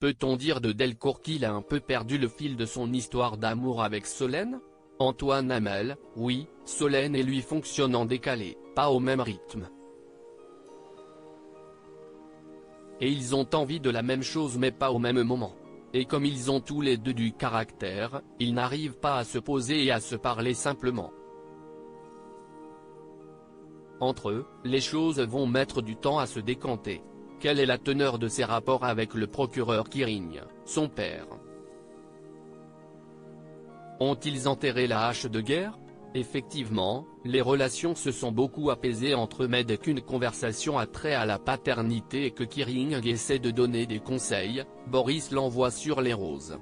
Peut-on dire de Delcourt qu'il a un peu perdu le fil de son histoire d'amour avec Solène? Antoine Hamel: oui, Solène et lui fonctionnent en décalé, pas au même rythme. Et ils ont envie de la même chose mais pas au même moment. Et comme ils ont tous les deux du caractère, ils n'arrivent pas à se poser et à se parler simplement. Entre eux, les choses vont mettre du temps à se décanter. Quelle est la teneur de ses rapports avec le procureur Kirigne, son père? Ont-ils enterré la hache de guerre? Effectivement, les relations se sont beaucoup apaisées entre eux mais dès qu'une conversation a trait à la paternité et que Kirigne essaie de donner des conseils, Boris l'envoie sur les roses.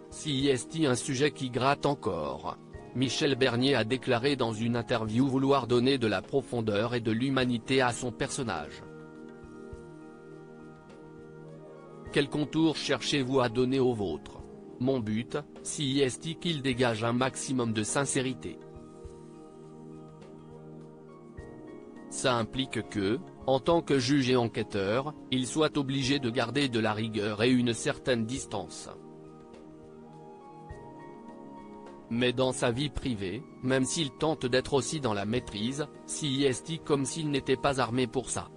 Si est un sujet qui gratte encore. Michel Bernier a déclaré dans une interview vouloir donner de la profondeur et de l'humanité à son personnage. Quel contour cherchez-vous à donner au vôtre? Mon but, si est qu'il dégage un maximum de sincérité. Ça implique que, en tant que juge et enquêteur, il soit obligé de garder de la rigueur et une certaine distance. Mais dans sa vie privée, même s'il tente d'être aussi dans la maîtrise, si est comme s'il n'était pas armé pour ça.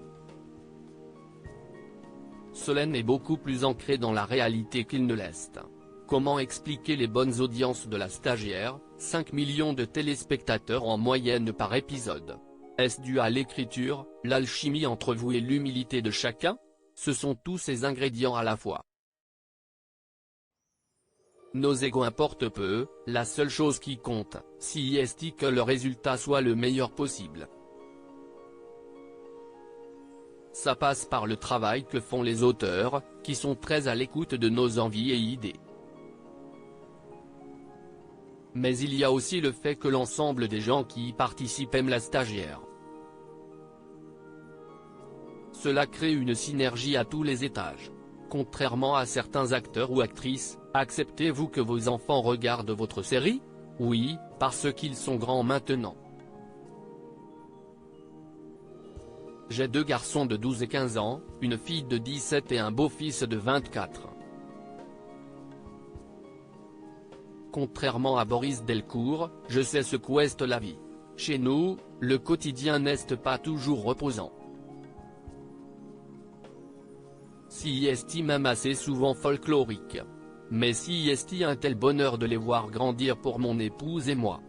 Solène est beaucoup plus ancré dans la réalité qu'il ne l'est. Comment expliquer les bonnes audiences de La Stagiaire, 5 millions de téléspectateurs en moyenne par épisode? Est-ce dû à l'écriture, l'alchimie entre vous et l'humilité de chacun? Ce sont tous ces ingrédients à la fois. Nos égos importent peu, la seule chose qui compte, si est que le résultat soit le meilleur possible. Ça passe par le travail que font les auteurs, qui sont très à l'écoute de nos envies et idées. Mais il y a aussi le fait que l'ensemble des gens qui y participent aiment La Stagiaire. Cela crée une synergie à tous les étages. Contrairement à certains acteurs ou actrices, acceptez-vous que vos enfants regardent votre série? Oui, parce qu'ils sont grands maintenant. J'ai 2 garçons de 12 et 15 ans, une fille de 17 et un beau-fils de 24. Contrairement à Boris Delcourt, je sais ce qu'est la vie. Chez nous, le quotidien n'est pas toujours reposant. Si est même assez souvent folklorique. Mais si est un tel bonheur de les voir grandir pour mon épouse et moi.